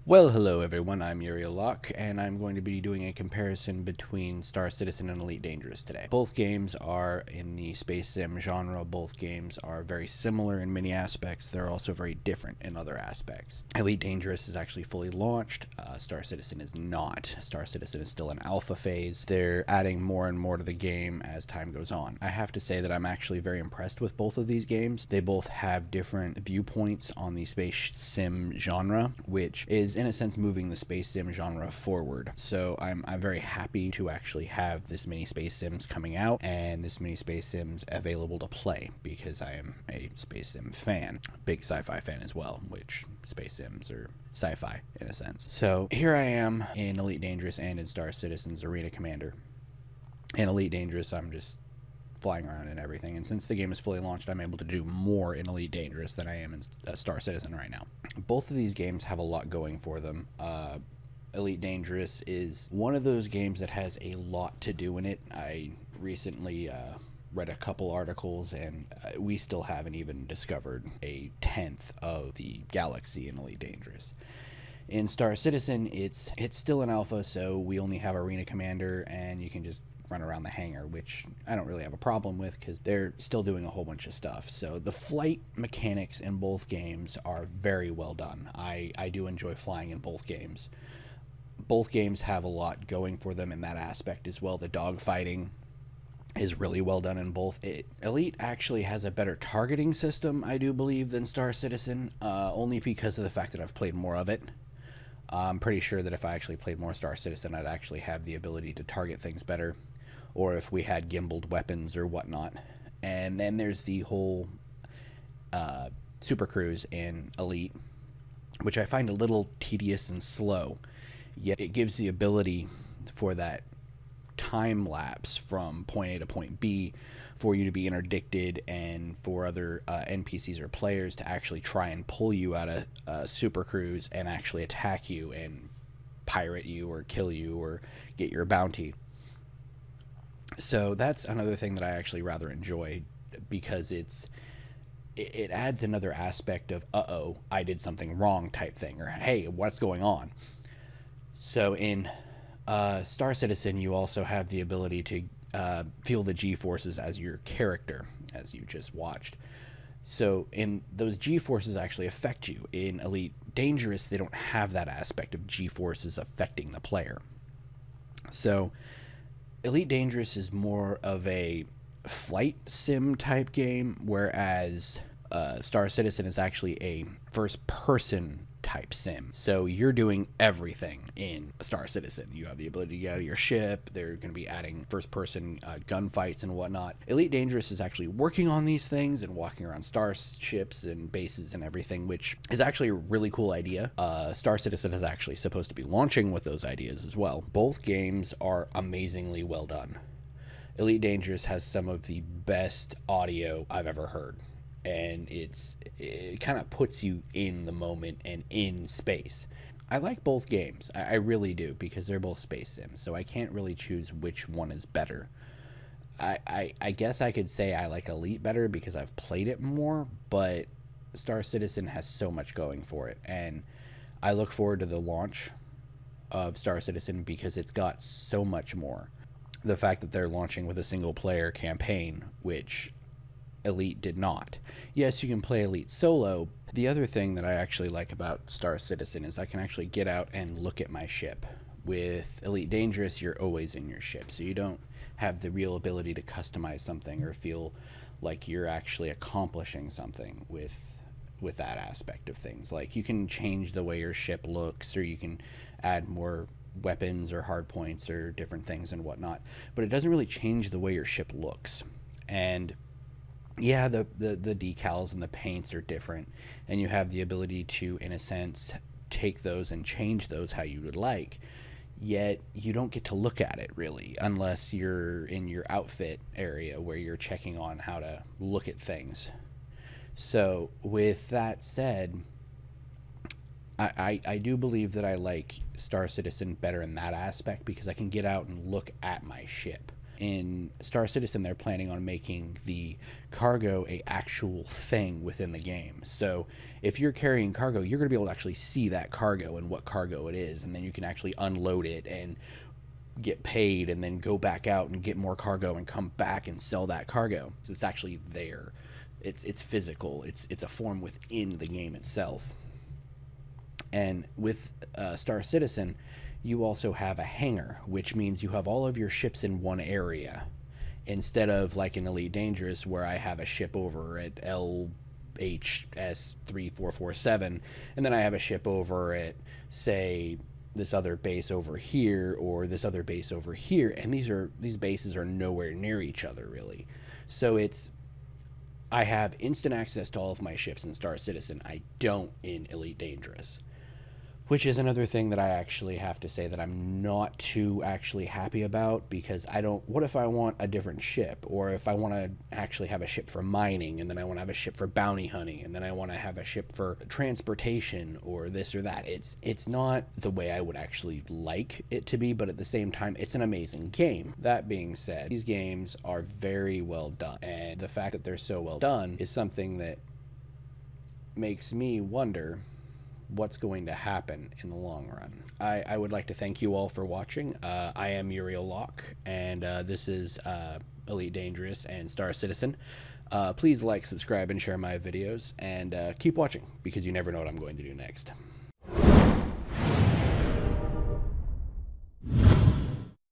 Well, hello everyone, I'm UrielLocke, and I'm going to be doing a comparison between Star Citizen and Elite Dangerous today. Both games are in the space sim genre. Both games are very similar in many aspects. They're also very different in other aspects. Elite Dangerous is actually fully launched. Star Citizen is not. Star Citizen is still in alpha phase. They're adding more and more to the game as time goes on. I have to say that I'm actually very impressed with both of these games. They both have different viewpoints on the space sim genre, which is in a sense moving the space sim genre forward. So I'm very happy to actually have this many space sims coming out and this many space sims available to play, because I am a space sim fan, big sci-fi fan as well, which space sims are sci-fi in a sense. So here I am in Elite Dangerous and in Star Citizen's Arena Commander. In Elite Dangerous, I'm just flying around and everything, and since the game is fully launched, I'm able to do more in Elite Dangerous than I am in Star Citizen right now. Both of these games have a lot going for them. Elite Dangerous is one of those games that has a lot to do in it. I recently read a couple articles, and we still haven't even discovered a tenth of the galaxy in Elite Dangerous. In Star Citizen, it's still an alpha, so we only have Arena Commander, and you can just run around the hangar, which I don't really have a problem with because they're still doing a whole bunch of stuff. So the flight mechanics in both games are very well done. I do enjoy flying in both games. Both games have a lot going for them in that aspect as well. The dogfighting is really well done in both. Elite actually has a better targeting system, I do believe, than Star Citizen, only because of the fact that I've played more of it. I'm pretty sure that if I actually played more Star Citizen, I'd actually have the ability to target things better, or if we had gimbaled weapons or whatnot. And then there's the whole super cruise in Elite, which I find a little tedious and slow, yet it gives the ability for that time lapse from point A to point B for you to be interdicted, and for other NPCs or players to actually try and pull you out of super cruise and actually attack you and pirate you or kill you or get your bounty. So that's another thing that I actually rather enjoy, because it adds another aspect of uh-oh, I did something wrong type thing, or hey, what's going on. So in Star Citizen, you also have the ability to feel the G-forces as your character, as you just watched. So in those G-forces actually affect you. In Elite Dangerous, they don't have that aspect of G-forces affecting the player. So Elite Dangerous is more of a flight sim type game, whereas Star Citizen is actually a first person type sim. So you're doing everything in Star Citizen. You have the ability to get out of your ship. They're going to be adding first person gunfights and whatnot. Elite Dangerous is actually working on these things and walking around starships and bases and everything, which is actually a really cool idea. Star Citizen is actually supposed to be launching with those ideas as well. Both games are amazingly well done. Elite Dangerous has some of the best audio I've ever heard, and it kind of puts you in the moment and in space. I like both games. I really do, because they're both space sims, so I can't really choose which one is better. I guess I could say I like Elite better because I've played it more, but Star Citizen has so much going for it, and I look forward to the launch of Star Citizen because it's got so much more. The fact that they're launching with a single player campaign, which Elite did not. Yes, you can play Elite solo. The other thing that I actually like about Star Citizen is I can actually get out and look at my ship. With Elite Dangerous, you're always in your ship, so you don't have the real ability to customize something or feel like you're actually accomplishing something with that aspect of things. Like, you can change the way your ship looks, or you can add more weapons or hard points or different things and whatnot, but it doesn't really change the way your ship looks. And yeah, the decals and the paints are different, and you have the ability to, in a sense, take those and change those how you would like, yet you don't get to look at it really unless you're in your outfit area where you're checking on how to look at things. So with that said, I do believe that I like Star Citizen better in that aspect, because I can get out and look at my ship. In Star Citizen, they're planning on making the cargo a actual thing within the game. So if you're carrying cargo, you're going to be able to actually see that cargo and what cargo it is, and then you can actually unload it and get paid and then go back out and get more cargo and come back and sell that cargo. So it's actually there. It's physical. It's a form within the game itself. And with Star Citizen, you also have a hangar, which means you have all of your ships in one area, instead of like in Elite Dangerous where I have a ship over at LHS3447, and then I have a ship over at, say, this other base over here or this other base over here, and these bases are nowhere near each other really. So I have instant access to all of my ships in Star Citizen. I don't in Elite Dangerous, which is another thing that I actually have to say that I'm not too actually happy about, because what if I want a different ship, or if I want to actually have a ship for mining, and then I want to have a ship for bounty hunting, and then I want to have a ship for transportation or this or that. It's not the way I would actually like it to be, but at the same time, it's an amazing game. That being said, these games are very well done, and the fact that they're so well done is something that makes me wonder what's going to happen in the long run. I would like to thank you all for watching. I am UrielLocke, and this is Elite Dangerous and Star Citizen. Please like, subscribe, and share my videos, and keep watching, because you never know what I'm going to do next.